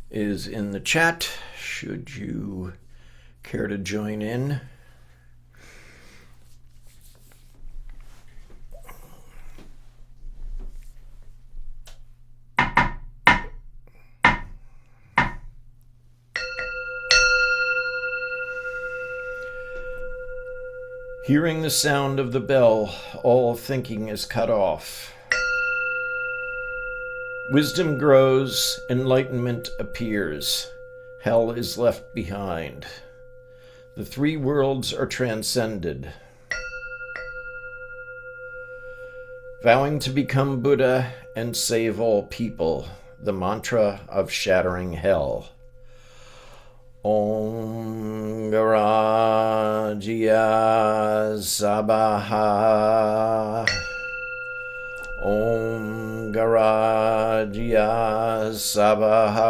is in the chat, should you care to join in. Hearing the sound of the bell, all thinking is cut off. Wisdom grows, enlightenment appears, hell is left behind. The three worlds are transcended. Vowing to become Buddha and save all people, the mantra of shattering hell. Om Garajya Sabaha. Om Garajya Sabaha.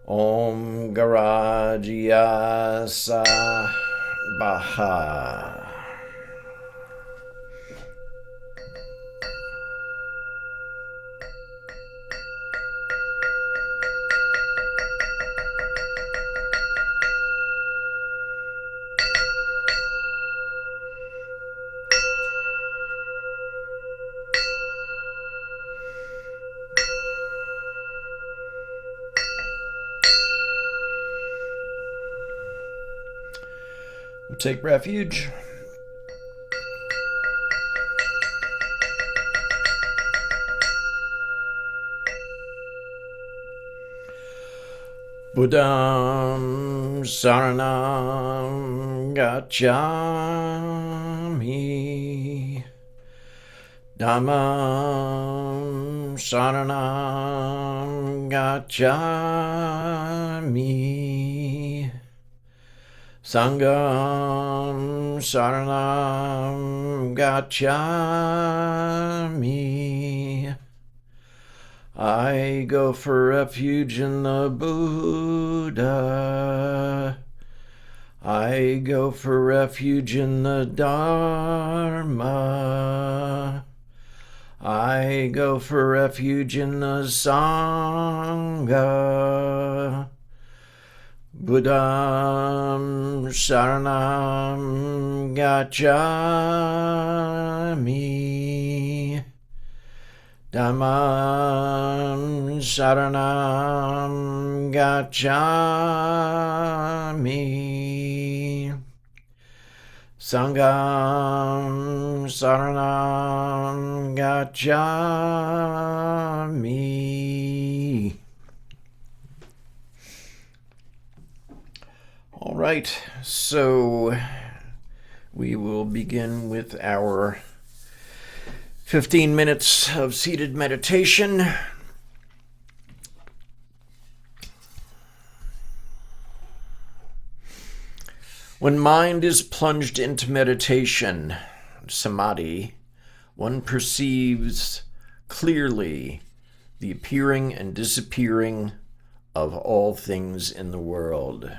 Om Garajya Sabaha. Take refuge. Buddham Saranam Gacchami. Dhammam Saranam Gacchami. Sangham Saranam Gacchami. I go for refuge in the Buddha. I go for refuge in the Dharma. I go for refuge in the Sangha. Buddham Saranam Gacchami. Dhammam Saranam Gacchami. Sangham Saranam Gacchami. All right, so we will begin with our 15 minutes of seated meditation. When mind is plunged into meditation, samadhi, one perceives clearly the appearing and disappearing of all things in the world.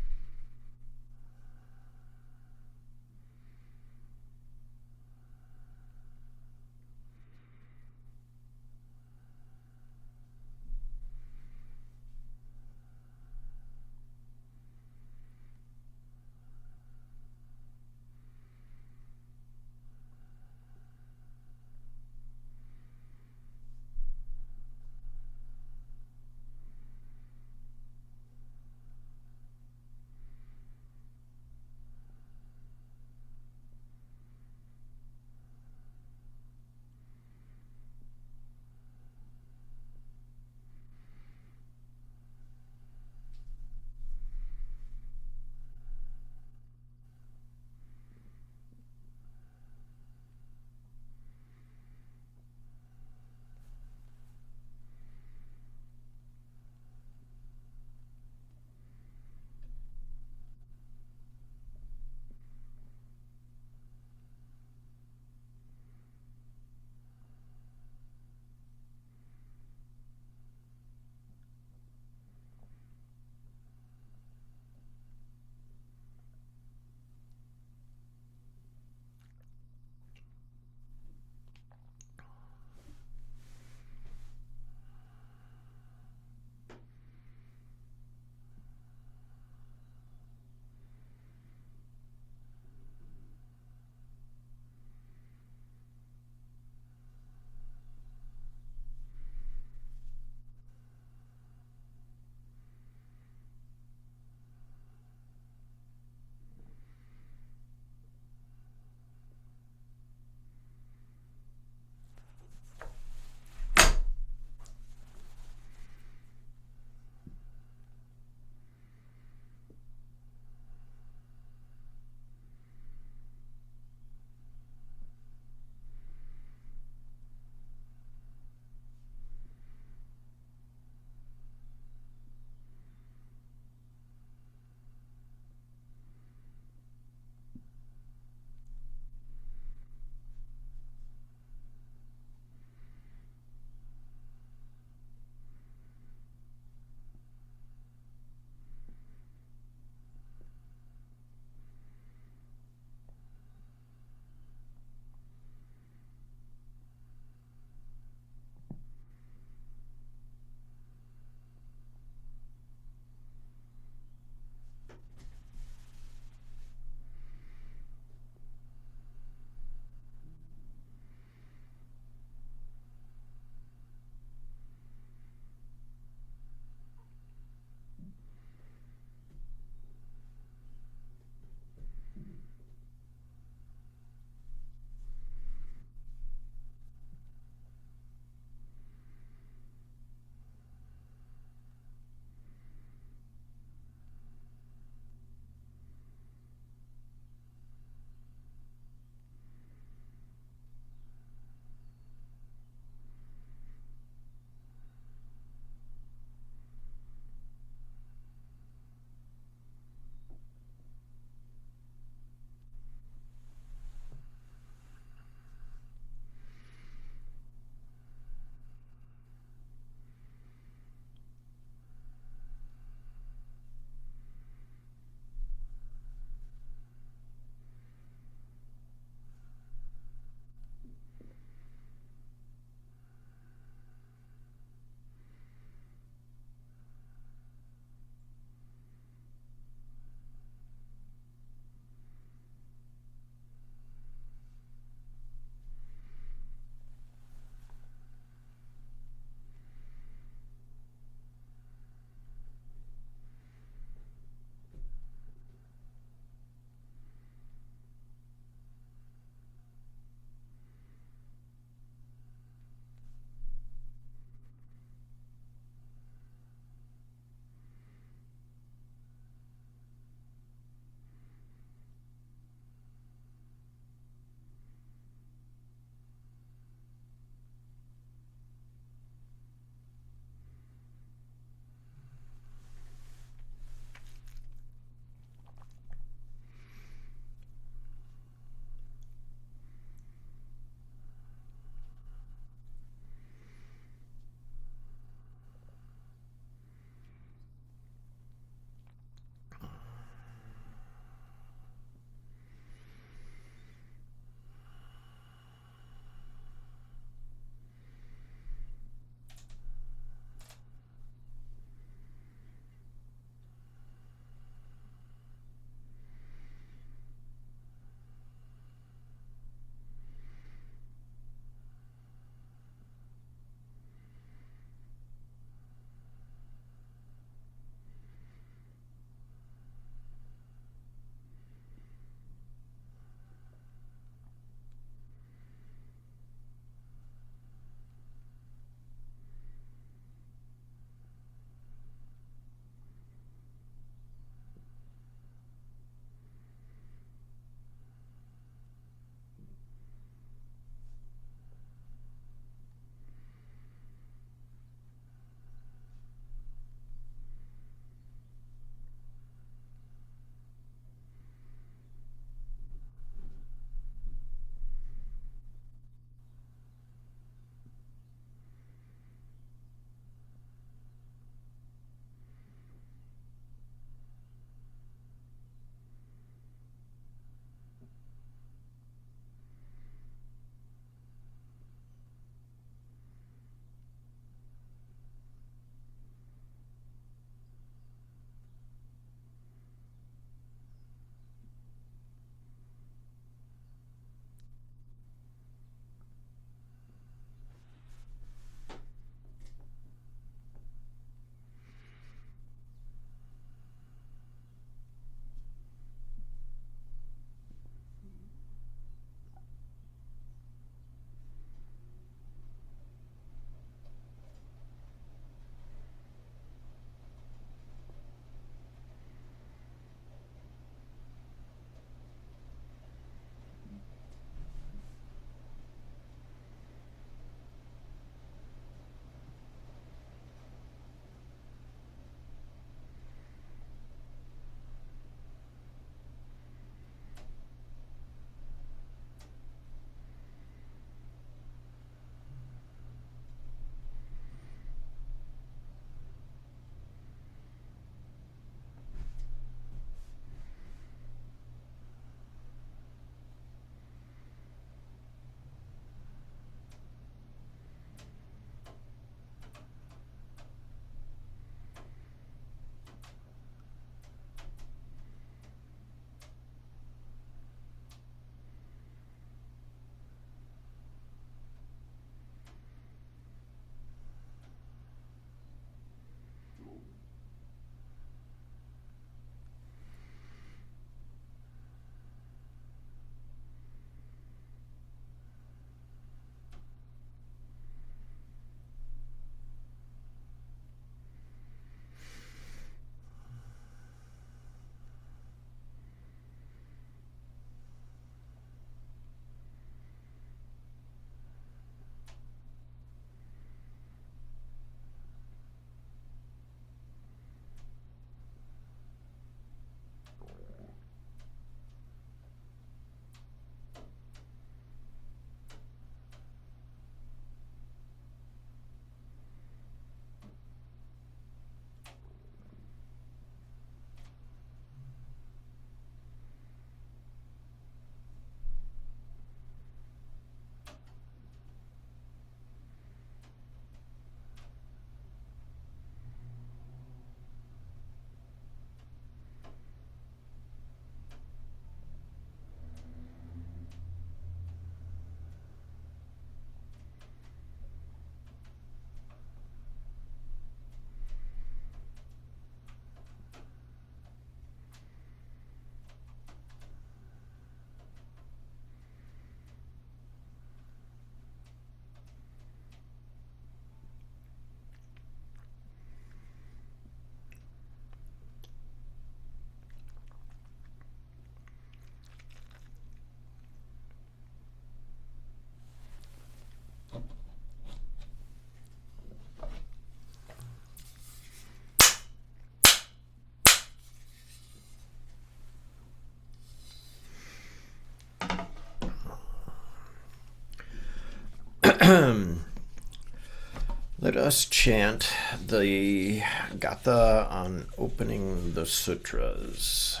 Let us chant the Gatha on opening the sutras.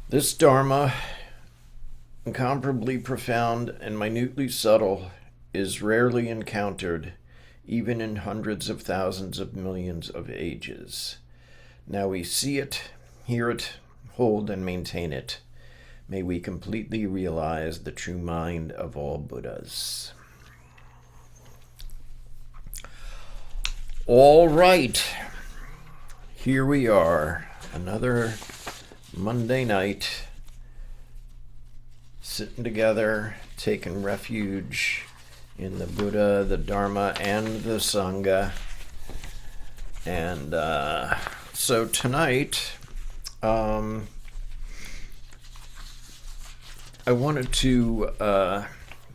This Dharma, incomparably profound and minutely subtle, is rarely encountered, even in hundreds of thousands of millions of ages. Now we see it, hear it, hold and maintain it. May we completely realize the true mind of all Buddhas. All right, here we are, another Monday night, sitting together, taking refuge in the Buddha, the Dharma, and the Sangha. And so tonight, I wanted to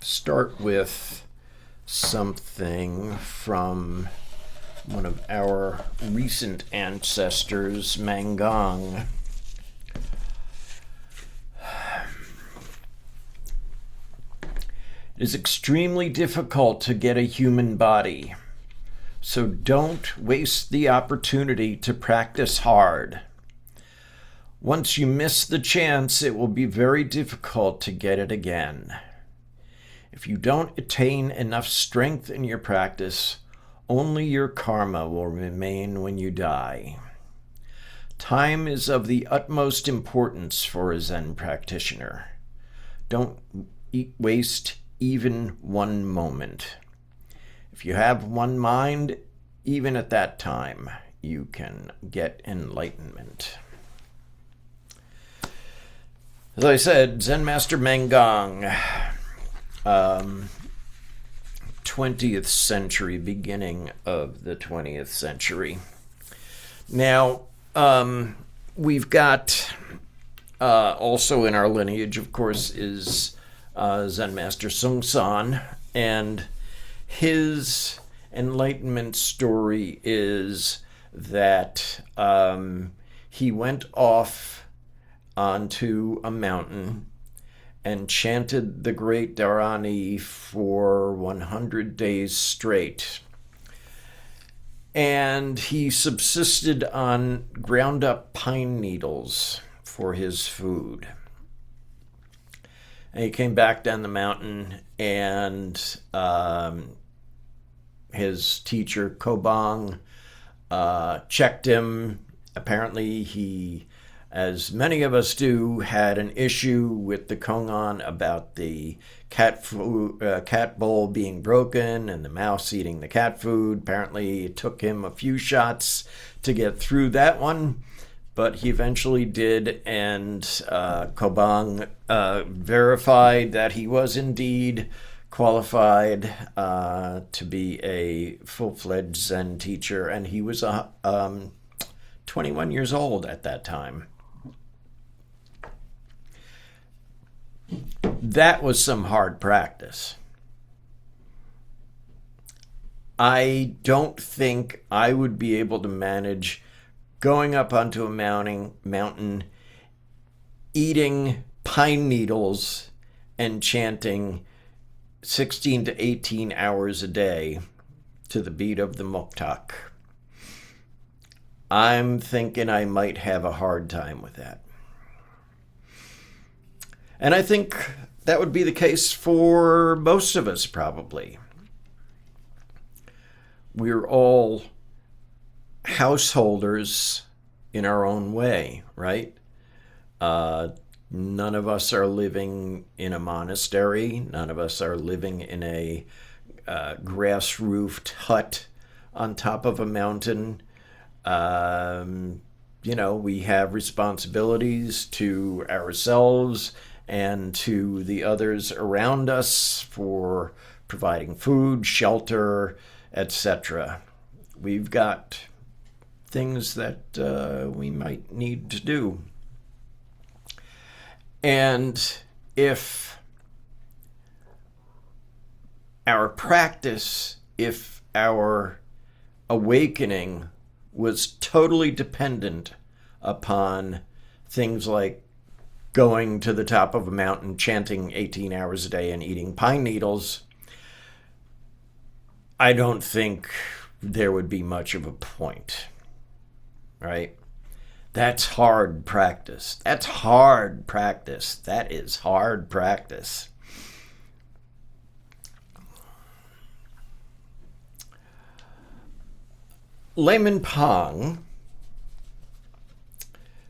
start with something from one of our recent ancestors, Mangang. It is extremely difficult to get a human body, so don't waste the opportunity to practice hard. Once you miss the chance, it will be very difficult to get it again. If you don't attain enough strength in your practice, only your karma will remain when you die. Time is of the utmost importance for a Zen practitioner. Don't waste even one moment. If you have one mind, even at that time, you can get enlightenment. As I said, Zen Master Mangang, 20th century, beginning of the 20th century. Now, we've got also in our lineage, of course, is Zen Master Seung Sahn, and his enlightenment story is that he went off onto a mountain and chanted the great Dharani for 100 days straight. And he subsisted on ground up pine needles for his food. And he came back down the mountain, and his teacher, Kobang, checked him. Apparently he, as many of us do, had an issue with the Kongan about the cat bowl being broken and the mouse eating the cat food. Apparently it took him a few shots to get through that one, but he eventually did, and Kobang verified that he was indeed qualified to be a full-fledged Zen teacher, and he was 21 years old at that time. That was some hard practice. I don't think I would be able to manage going up onto a mountain, eating pine needles and chanting 16 to 18 hours a day to the beat of the muktak. I'm thinking I might have a hard time with that. And I think that would be the case for most of us, probably. We're all householders in our own way, right? None of us are living in a monastery. None of us are living in a grass-roofed hut on top of a mountain. We have responsibilities to ourselves and to the others around us for providing food, shelter, etc. We've got things that we might need to do. And if our practice, if our awakening was totally dependent upon things like going to the top of a mountain, chanting 18 hours a day and eating pine needles, I don't think there would be much of a point, right? That's hard practice. That's hard practice. That is hard practice. Layman Pang,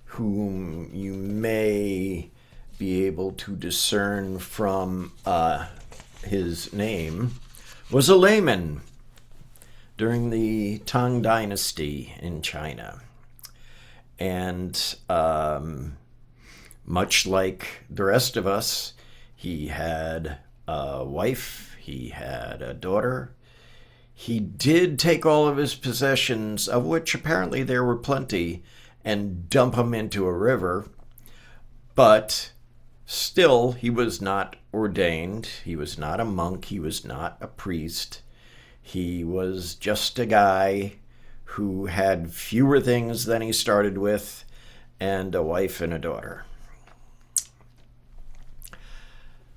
whom you may be able to discern from his name, was a layman during the Tang Dynasty in China. And much like the rest of us, he had a wife, he had a daughter. He did take all of his possessions, of which apparently there were plenty, and dump them into a river. But still, he was not ordained. He was not a monk. He was not a priest. He was just a guy who had fewer things than he started with, and a wife and a daughter.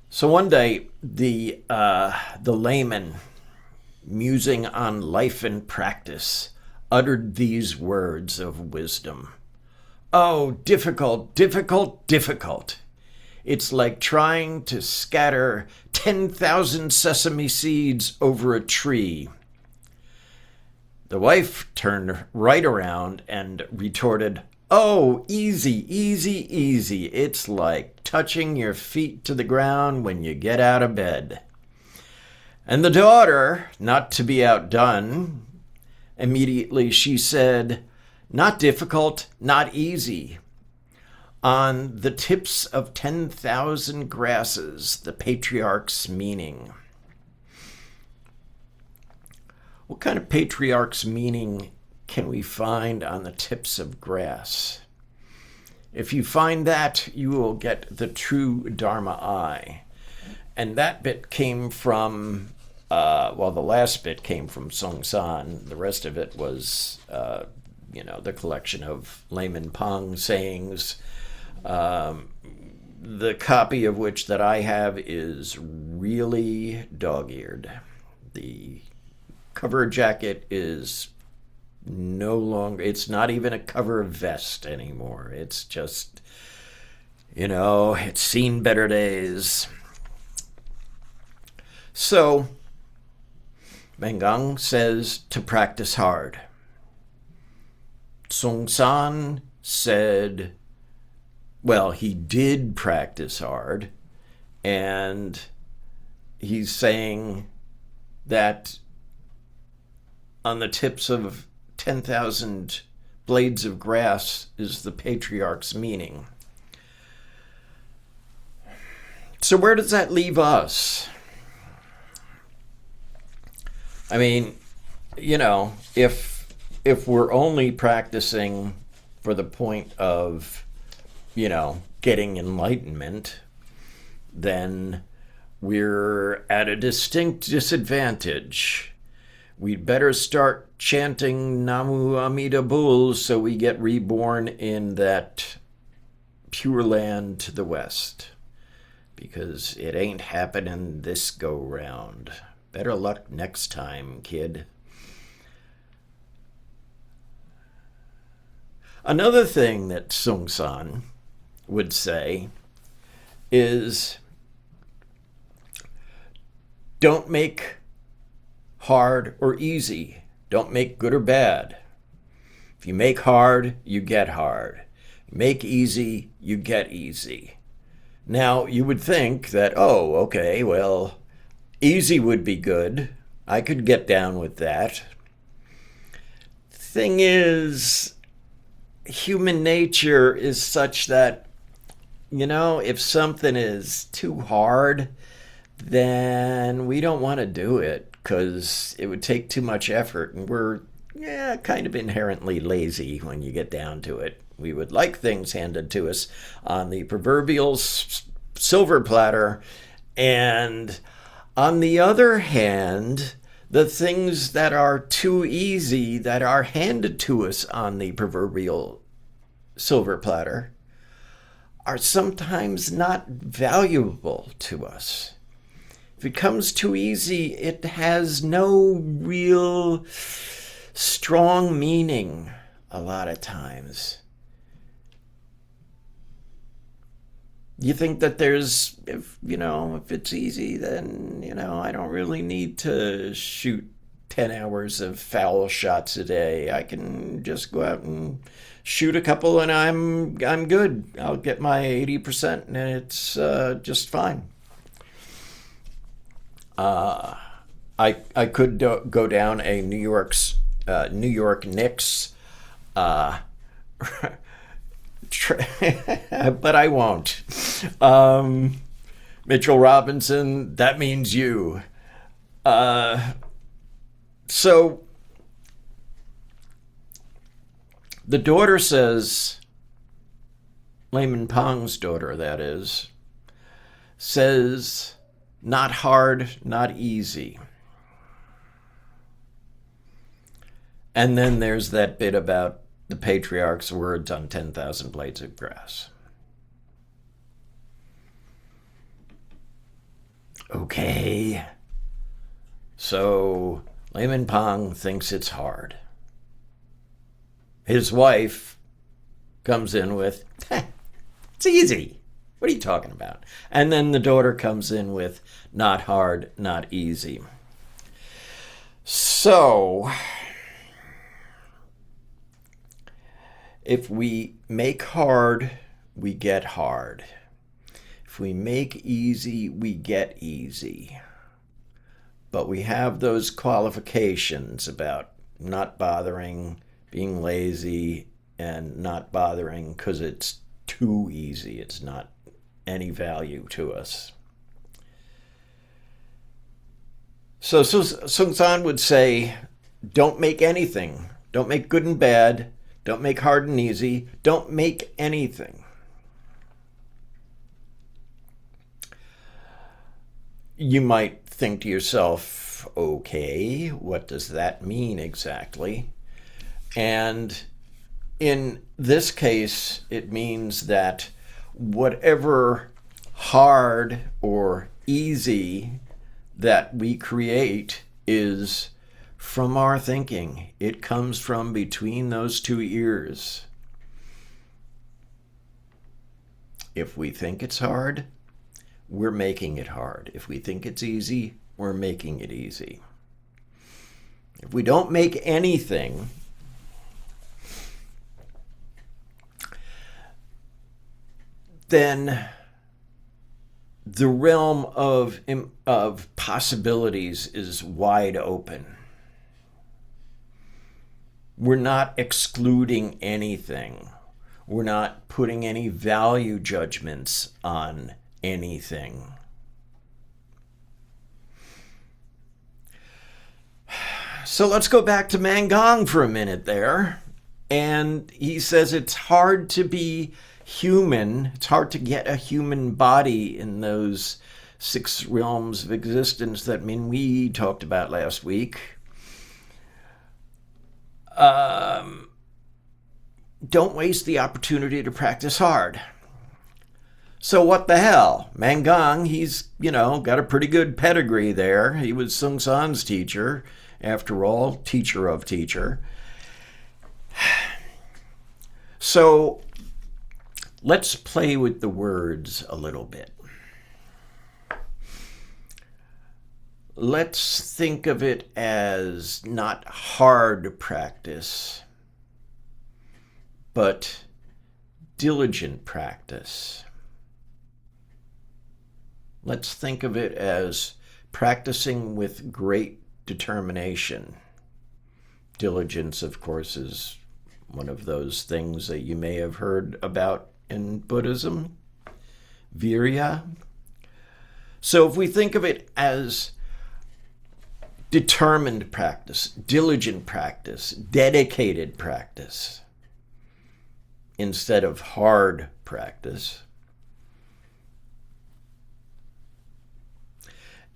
So one day, the layman, musing on life and practice, uttered these words of wisdom. Oh, difficult, difficult, difficult. It's like trying to scatter 10,000 sesame seeds over a tree. The wife turned right around and retorted, oh, easy, easy, easy. It's like touching your feet to the ground when you get out of bed. And the daughter, not to be outdone, immediately she said, not difficult, not easy. On the tips of 10,000 grasses, the patriarch's meaning. What kind of patriarch's meaning can we find on the tips of grass? If you find that, you will get the true Dharma eye. And that bit came from, the last bit came from Song San. The rest of it was, the collection of Layman Pang sayings, the copy of which that I have is really dog-eared. The cover jacket is no longer, it's not even a cover vest anymore. It's just, it's seen better days. So, Mengang says to practice hard. Song San said, well, he did practice hard, and he's saying that on the tips of 10,000 blades of grass is the patriarch's meaning. So where does that leave us? I mean, if we're only practicing for the point of, getting enlightenment, then we're at a distinct disadvantage. We'd better start chanting Namu Amida Bul so we get reborn in that pure land to the west. Because it ain't happening this go-round. Better luck next time, kid. Another thing that Song San would say is, don't make hard or easy. Don't make good or bad. If you make hard, you get hard. Make easy, you get easy. Now, you would think that, easy would be good. I could get down with that. Thing is, human nature is such that, if something is too hard, then we don't want to do it because it would take too much effort. And we're kind of inherently lazy when you get down to it. We would like things handed to us on the proverbial silver platter. And on the other hand, the things that are too easy that are handed to us on the proverbial silver platter are sometimes not valuable to us. If it comes too easy, it has no real strong meaning a lot of times. You think that if it's easy, then, I don't really need to shoot 10 hours of foul shots a day. I can just go out and shoot a couple and I'm good. I'll get my 80% and it's just fine. I could go down a New York Knicks but I won't. Mitchell Robinson, that means you. So the daughter says, Layman Pong's daughter, that is, says, not hard, not easy. And then there's that bit about the patriarch's words on 10,000 blades of grass. Okay. So Layman Pong thinks it's hard. His wife comes in with, it's easy. What are you talking about? And then the daughter comes in with, not hard, not easy. So if we make hard, we get hard. If we make easy, we get easy. But we have those qualifications about not bothering, being lazy, and not bothering because it's too easy. It's not any value to us. So Sun Tzu would say, don't make anything. Don't make good and bad. Don't make hard and easy. Don't make anything. You might think to yourself, okay, what does that mean exactly? And in this case, it means that whatever hard or easy that we create is from our thinking. It comes from between those two ears. If we think it's hard, we're making it hard. If we think it's easy, we're making it easy. If we don't make anything, then the realm of possibilities is wide open. We're not excluding anything. We're not putting any value judgments on anything. So let's go back to Mangang for a minute there. And he says it's hard to be human. It's hard to get a human body in those 6 realms of existence that we talked about last week. Don't waste the opportunity to practice hard. So what the hell? Mangang, he's, got a pretty good pedigree there. He was Sun Tzu's teacher, after all, teacher of teacher. So let's play with the words a little bit. Let's think of it as not hard practice, but diligent practice. Let's think of it as practicing with great determination. Diligence, of course, is one of those things that you may have heard about in Buddhism. Virya. So if we think of it as determined practice, diligent practice, dedicated practice, instead of hard practice.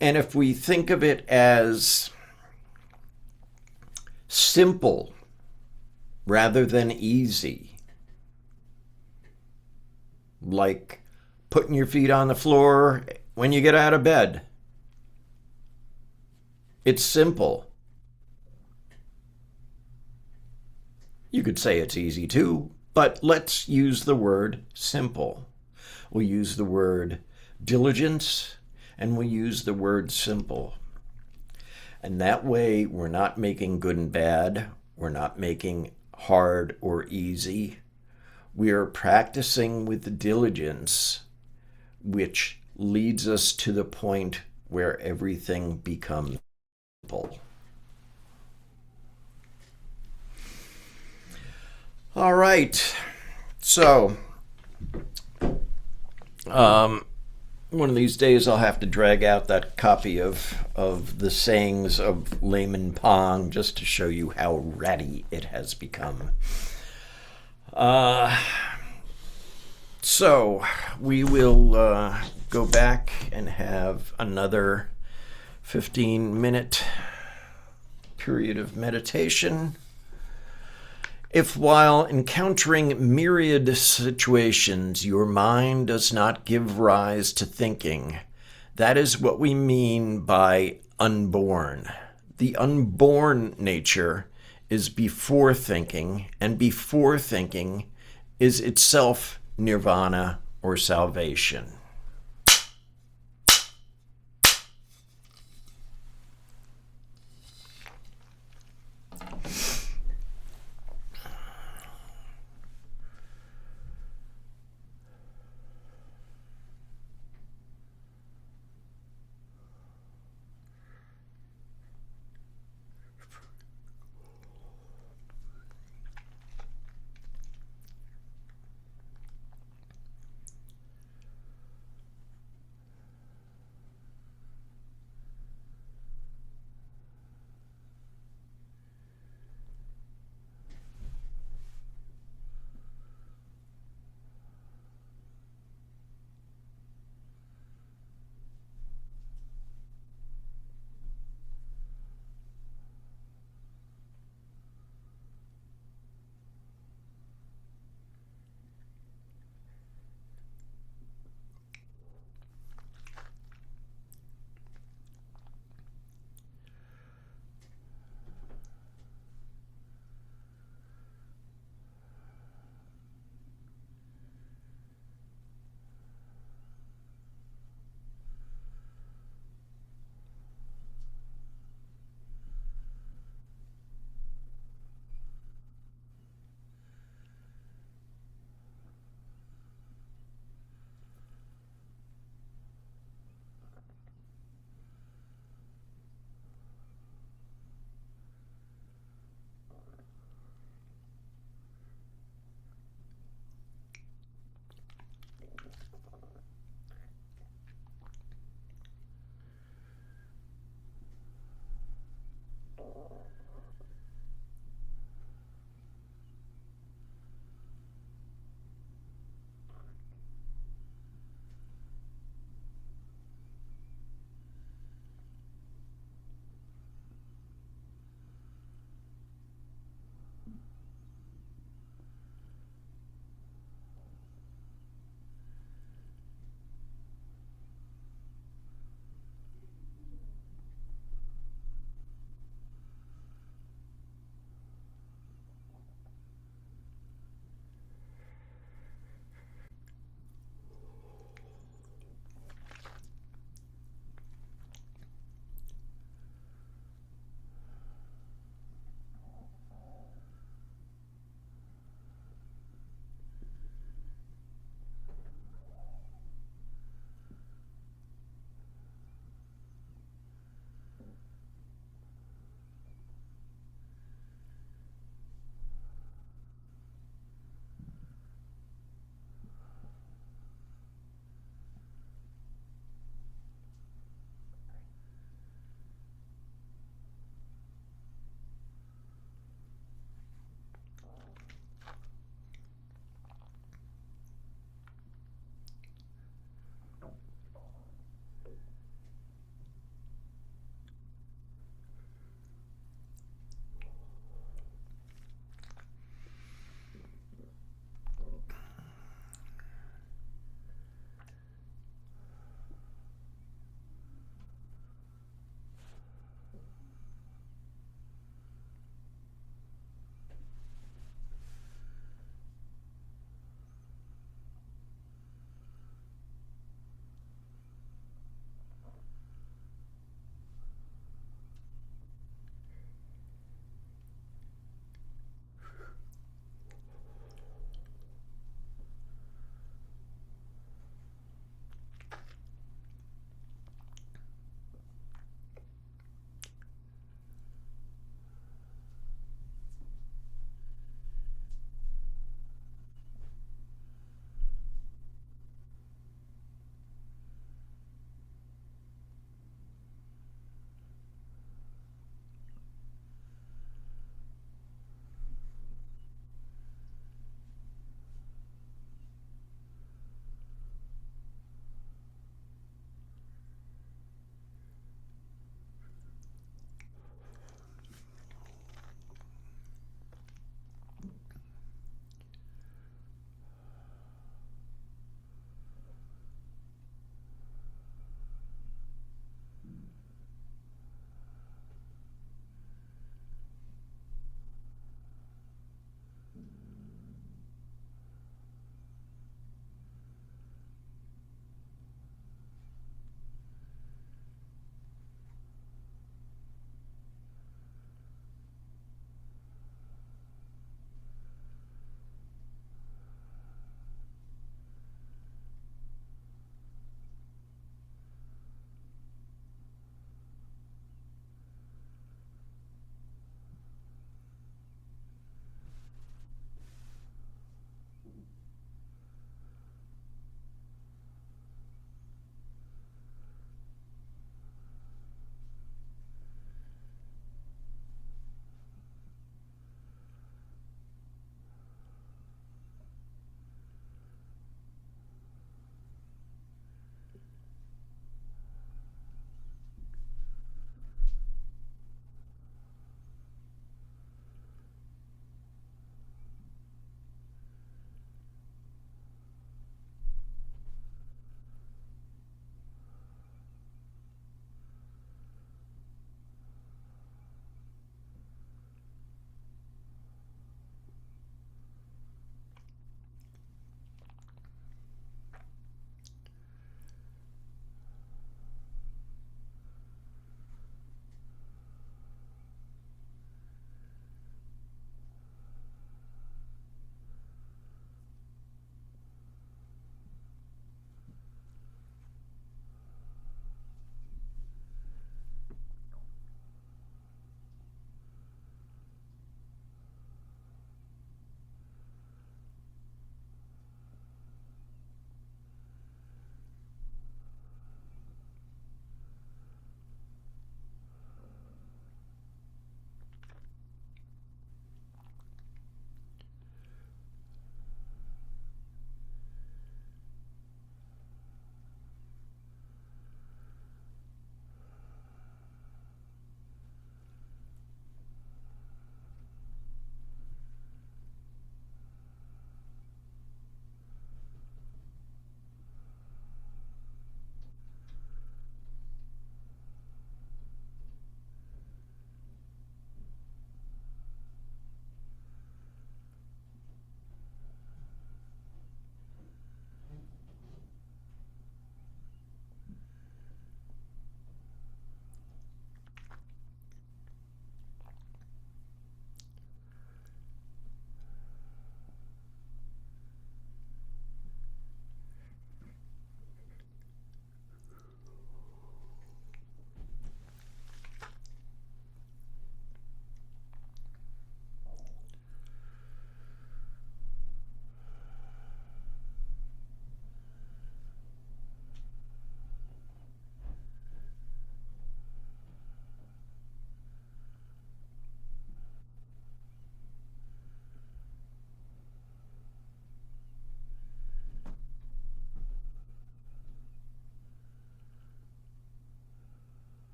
And if we think of it as simple rather than easy, like putting your feet on the floor when you get out of bed, It's simple. You could say it's easy too, but let's use the word simple. We'll use the word diligence, and we'll use the word simple. And that way, we're not making good and bad. We're not making hard or easy. We are practicing with diligence, which leads us to the point where everything becomes simple. All right. So, one of these days I'll have to drag out that copy of the sayings of Layman Pong just to show you how ratty it has become. So we will go back and have another 15-minute period of meditation. If while encountering myriad situations, your mind does not give rise to thinking, that is what we mean by unborn. The unborn nature is before thinking, and before thinking is itself nirvana or salvation.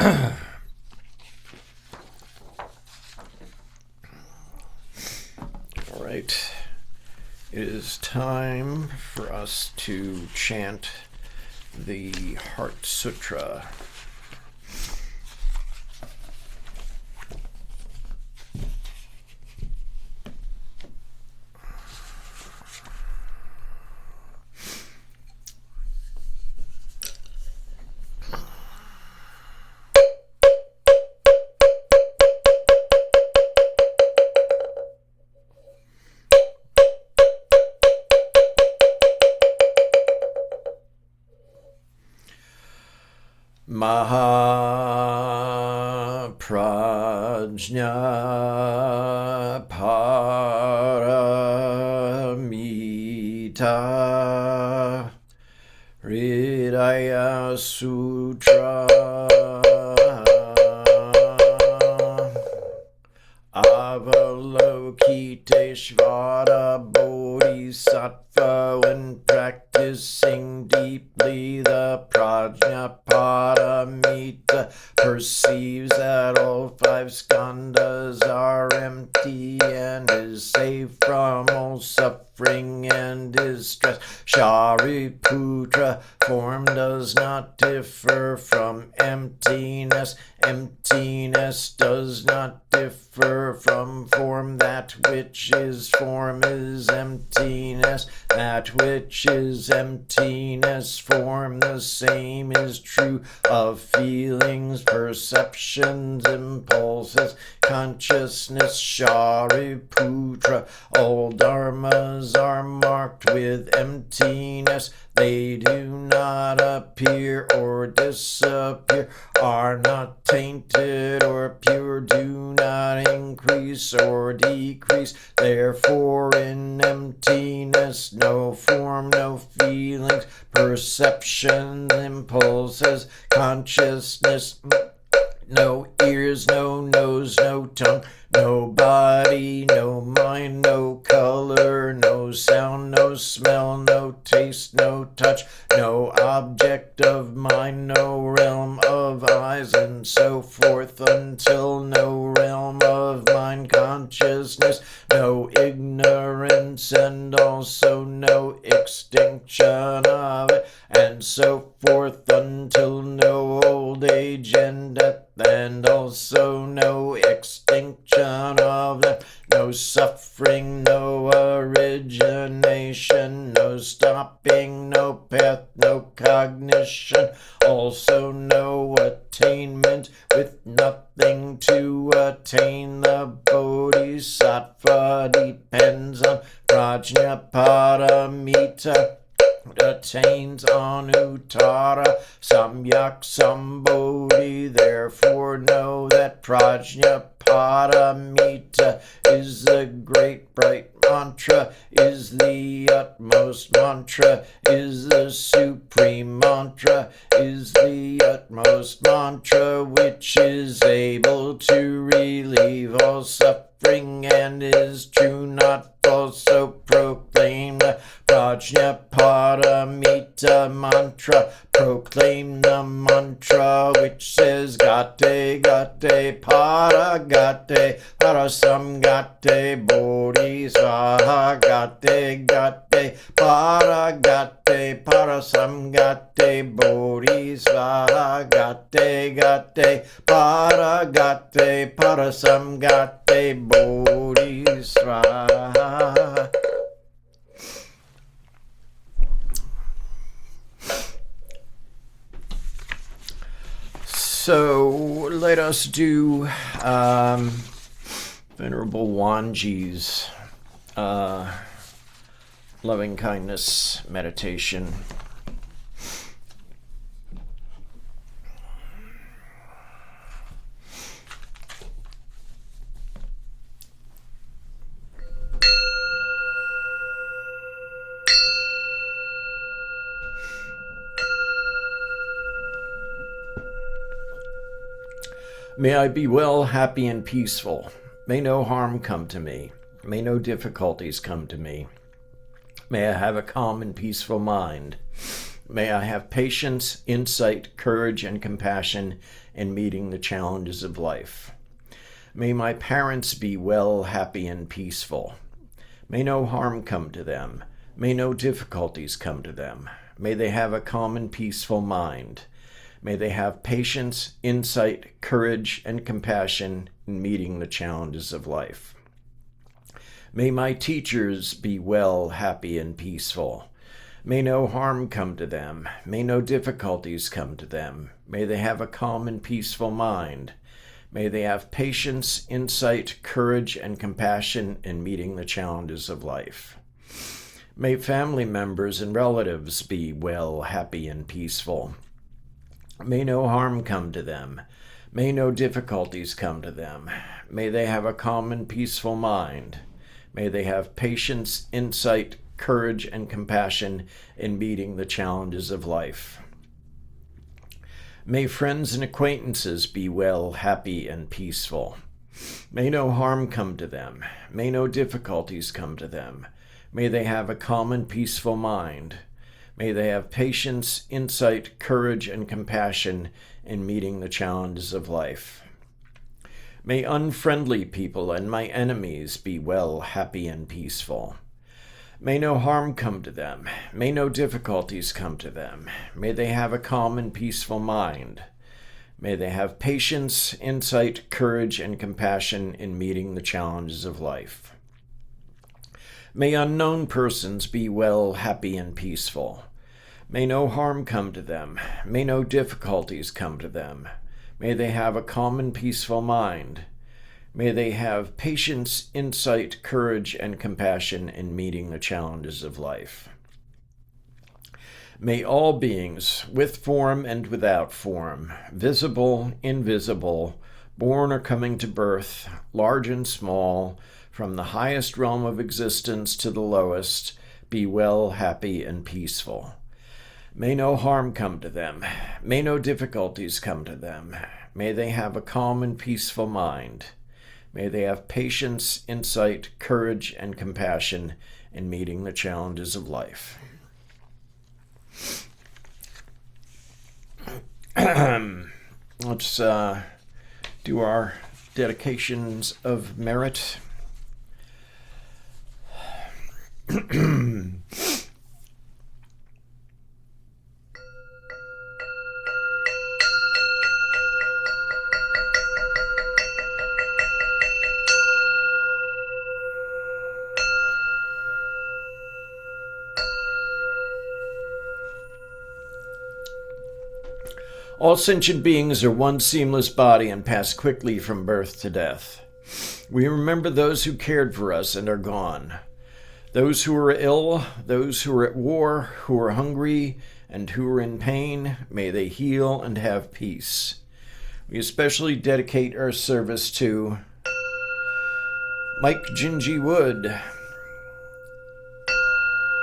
All right. It is time for us to chant the Heart Sutra. Mahaprajna Paramita Hridaya Sutra Avalokiteshvara Bodhisattva, when practicing deeply the Prajna Paramita, perceives that all five skandhas are empty and is safe from all suffering and distress. Shariputra, form does not differ from emptiness. Emptiness does not differ from form. That which is form is emptiness. That which is emptiness, form. The same is true of feelings, perceptions, impulses, consciousness. Shariputra, all dharmas are marked with emptiness. They do not appear or disappear, are not tainted or pure, do not increase or decrease. Therefore in emptiness, no form, no feelings, perceptions, impulses, consciousness, no ears, no nose, no tongue, no body, no mind, no color, no sound, no smell, no taste, no touch, no object of mind, no realm of eyes, and so forth, until no realm of mind consciousness, no ignorance, and also no extinction of it, and so forth, until no old age and death, and also no extinction of them, no suffering, no origination, no stopping, no path, no cognition, also no attainment, with nothing to attain. The Bodhisattva depends on Prajna Paramita, attains Anuttara Samyak Sambodhi. Therefore know that Prajna Paramita is the great bright mantra, is the utmost mantra, is the supreme mantra, is the utmost mantra, which is able to relieve all suffering and is true, not false. So proclaim the Prajna Paramita mantra, proclaim the mantra which says Gate Gate Para Gate Parasamgate Bodhisvaha Gate Gate Para Gate Parasamgate Bodhisvaha Gate Gate Para Gate Parasamgate Bodhisvaha. So let us do Venerable Wanji's loving kindness meditation. May I be well, happy, and peaceful. May no harm come to me. May no difficulties come to me. May I have a calm and peaceful mind. May I have patience, insight, courage, and compassion in meeting the challenges of life. May my parents be well, happy, and peaceful. May no harm come to them. May no difficulties come to them. May they have a calm and peaceful mind. May they have patience, insight, courage, and compassion in meeting the challenges of life. May my teachers be well, happy, and peaceful. May no harm come to them. May no difficulties come to them. May they have a calm and peaceful mind. May they have patience, insight, courage, and compassion in meeting the challenges of life. May family members and relatives be well, happy, and peaceful. May no harm come to them. May no difficulties come to them. May they have a calm and peaceful mind. May they have patience, insight, courage, and compassion in meeting the challenges of life. May friends and acquaintances be well, happy, and peaceful. May no harm come to them. May no difficulties come to them. May they have a calm and peaceful mind. May they have patience, insight, courage, and compassion in meeting the challenges of life. May unfriendly people and my enemies be well, happy, and peaceful. May no harm come to them. May no difficulties come to them. May they have a calm and peaceful mind. May they have patience, insight, courage, and compassion in meeting the challenges of life. May unknown persons be well, happy, and peaceful. May no harm come to them. May no difficulties come to them. May they have a calm and peaceful mind. May they have patience, insight, courage, and compassion in meeting the challenges of life. May all beings, with form and without form, visible, invisible, born or coming to birth, large and small, from the highest realm of existence to the lowest, be well, happy, and peaceful. May no harm come to them. May no difficulties come to them. May they have a calm and peaceful mind. May they have patience, insight, courage, and compassion in meeting the challenges of life. Let's do our dedications of merit. All sentient beings are one seamless body and pass quickly from birth to death. We remember those who cared for us and are gone. Those who are ill, those who are at war, who are hungry, and who are in pain, may they heal and have peace. We especially dedicate our service to Mike Gingy Wood,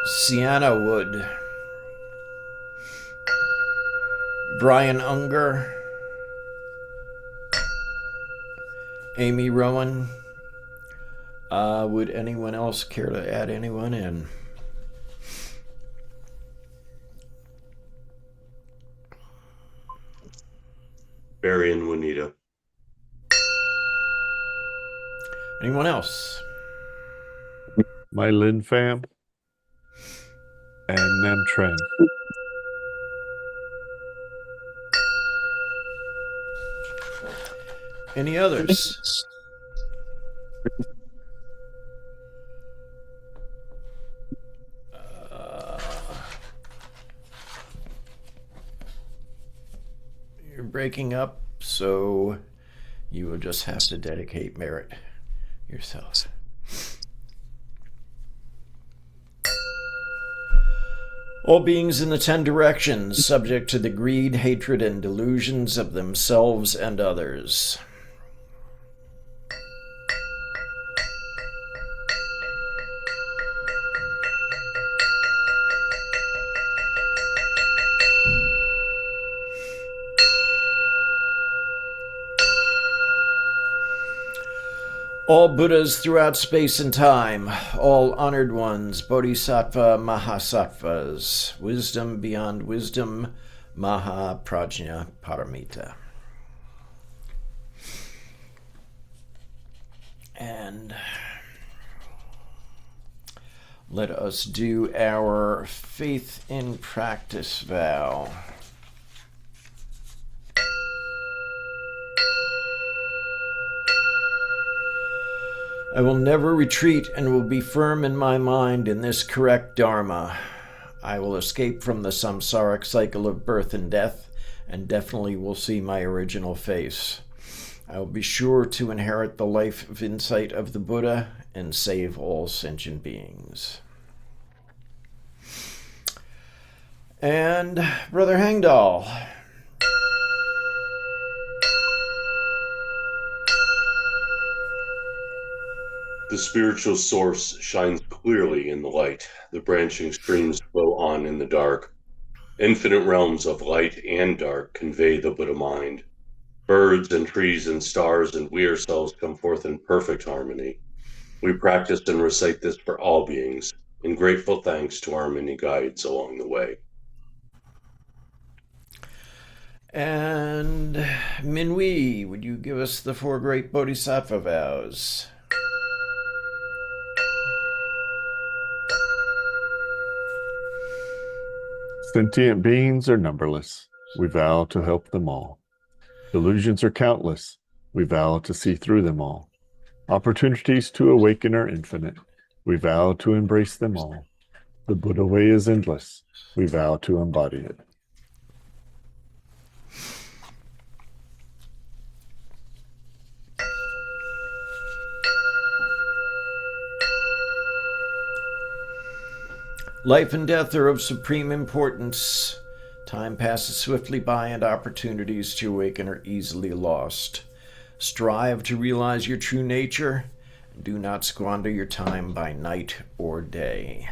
Sienna Wood, Brian Unger, Amy Rowan. Would anyone else care to add anyone in? Barry and Juanita. Anyone else? My Lin fam and Nem Tren. Any others? You're breaking up, so you will just have to dedicate merit yourself. All beings in the 10 directions, subject to the greed, hatred, and delusions of themselves and others. All Buddhas throughout space and time, all honored ones, Bodhisattva Mahasattvas, wisdom beyond wisdom, Maha Prajna Paramita. And let us do our faith in practice vow. I will never retreat and will be firm in my mind in this correct Dharma. I will escape from the samsaric cycle of birth and death and definitely will see my original face. I will be sure to inherit the life of insight of the Buddha and save all sentient beings. And Brother Hangdal. The spiritual source shines clearly in the light. The branching streams flow on in the dark. Infinite realms of light and dark convey the Buddha mind. Birds and trees and stars and we ourselves come forth in perfect harmony. We practice and recite this for all beings, in grateful thanks to our many guides along the way. And Minwee, would you give us the 4 great Bodhisattva vows? Sentient beings are numberless. We vow to help them all. Delusions are countless. We vow to see through them all. Opportunities to awaken are infinite. We vow to embrace them all. The Buddha way is endless. We vow to embody it. Life and death are of supreme importance. Time passes swiftly by and opportunities to awaken are easily lost. Strive to realize your true nature and do not squander your time by night or day.